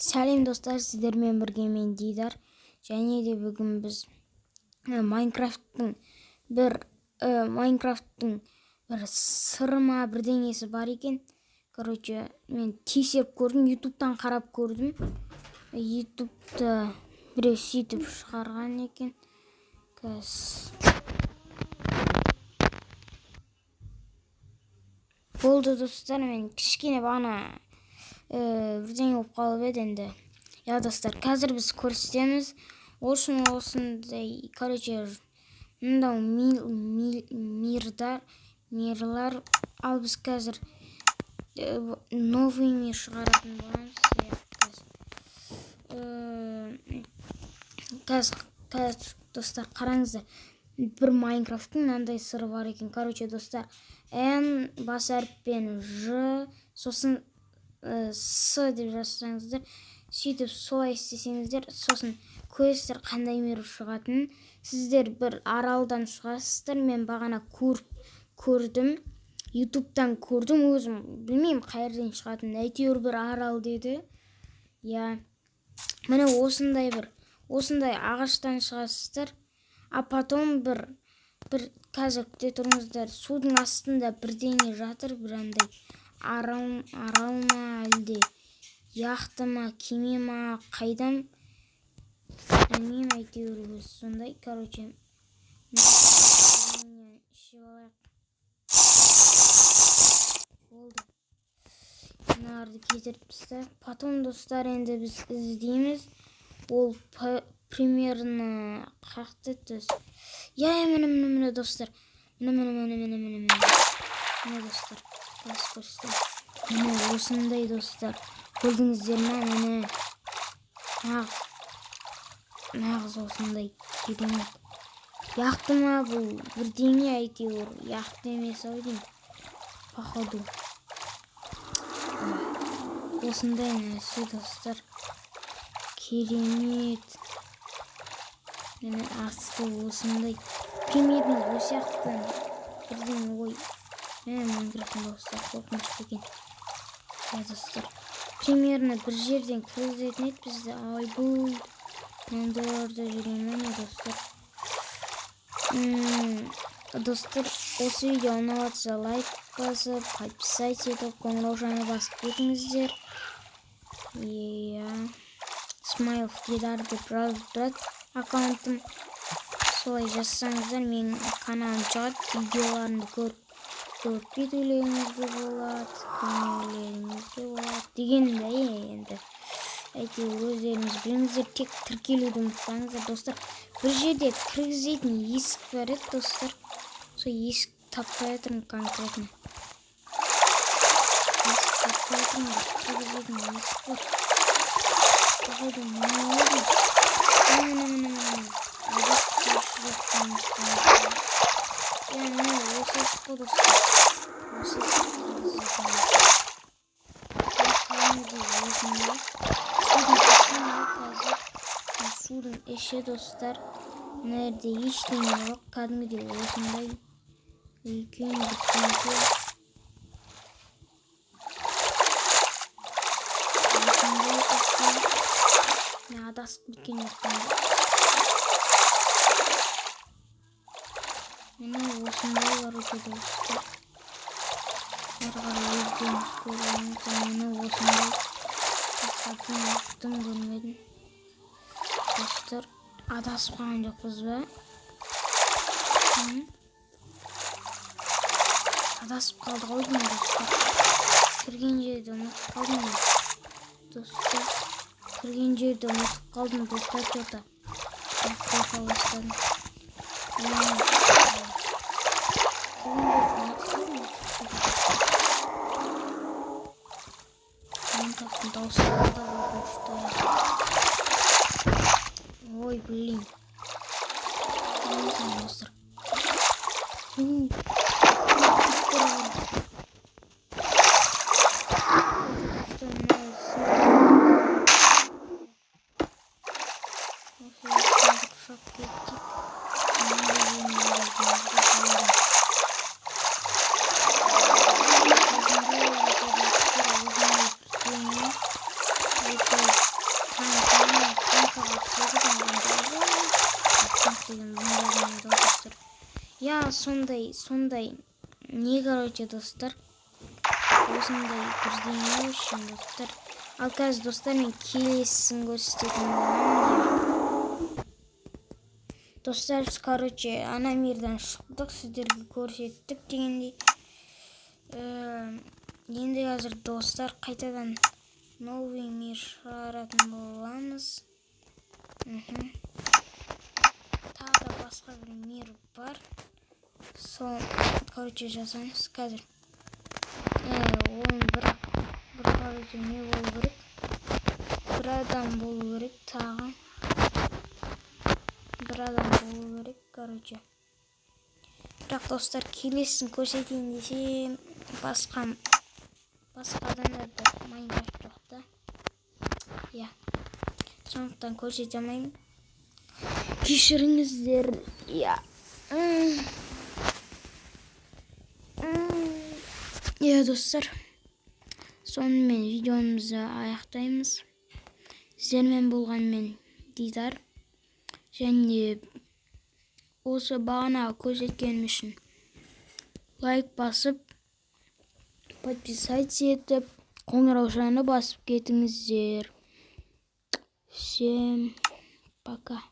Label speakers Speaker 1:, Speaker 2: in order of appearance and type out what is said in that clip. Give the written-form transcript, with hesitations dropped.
Speaker 1: Сәлем достар, сіздермен бірге мен Дидар. Және де бүгін біз Майнкрафттың бір сырма бірдеңесі бар екен. Короче, мен тексеріп көрдім, ютубтан қарап көрдім. Ютубта біреу сөйтіп шығарған екен. Болды достар, мен кішкене бағана бірдеңе болып қалып еді енді. Я достар, қазір біз көрсетеміз. Ол үшін осындай, короче, мынау мирлар, ал біз қазір новый мир шығаратын боламыз. Қазір достар, қараңыздар, бір Майнкрафттың мынандай сыры бар екен. Короче, достар, Н бас әріппен Ж, сосын С деп жазсаңыздар, сөйтіп солай істесеңіздер, сосын көресіздер қандай мир шығатынын. Сіздер бір аралдан шығасыздар. Мен бағана көрдім, ютубтан көрдім, өзім білмеймін қай жерден шығатынын, әйтеуір бір арал деді. Я міне осындай ағаштан шығасыздар. А потом бір қазір күте тұрыңыздар, судың астында бірдеңе жатыр, бір андай арал ма, әлде яхта ма, кеме ма, қайдам білмеймін, әйтеуір өзі сондай. Короче, болды. Мыналарды кетіріп тастайық. Потом достар, енді біз іздейміз. Ол примерно қақты түс. Міне достар. Міне достар. Міне осындай достар. Көрдіңіздер ма? Міне нағыз осындай керемет. Яқты ма бұл? Бірдеңе әйтеуір. Яқты емес ау деймін. Походу. Осындай нәрсе достар. Керемет. Міне асты осындай. Примерно осяқты бірдеңе ой. Міне Майнкрафттың достар, қорқынышты екен. Достар, примерно бір жерден кіргізетін еді бізді. Айбой, мындайларда жүремін достар. Достар, осы видео ұнаватса лайк басып, подписать етіп, қоңырау жаңа басып кетіңіздер. Смайлов Дидар деп жазып тұрады аккаунтым. Солай жазсаңыздар, менің каналым шығады, видеоларымды көріп кетулеріңізге болады, көмеулеріңізге болады дегенде енді. Әйтеуір өздеріңіз біліңіздер, тек тіркелуді ұмытпаңыздар достар. Бір жерде кіргізетін есік бар еді достар. Сол есік таппай жатырмын конкретно. Кіргізетін есік бар. Судың іші достар, нерде ештеңе жоқ, кәдімгідей осындай үлкен біртіңке. Осындай іші, мен адасып кеткен жоқпын. Міне осындай бар өте достар. Әрғары өздеріңіз көріңіз, мені осындай ұқтым көрмедім. Достар, адасып қалған жоқпыз ба? Адасып қалды ғой деймін достар. Кірген жерді ұмытып қалдым. Достар, кірген жерді ұмытып қалдым достар, жота. Қорқа бастадым. Майнкрафттың дауысы да өкінішті. Ой, блин. Достар. Я сондай не, короче, достар. Осындай бірдеңе үшін достар. Ал қазір достар мен келесін көрсететін боламын. Достар, короче, ана мирдан шықтық, сіздерге көрсеттік дегендей. Енді қазір достар қайтадан новый мир шығаратын боламыз. Тағы да басқа бір мир бар. Сол, короче, жазамыз қазір. Оның бір короче не болу керек. Бір адам болу керек тағы. Бір адам болу керек, короче. Бірақ достар, келесін көрсетейін десем, басқа адамдарда Майнкрафт жоқ та. Я. Сондықтан көрсете алмаймын. Кешіріңіздер. Я. Я, достар. Сонымен видеомызды аяқтаймыз. Сіздермен болған мен Дидар. Және осы бағана көрсеткенім үшін лайк басып, подписаться етіп, қоңыраушаны басып кетіңіздер. Всем пока.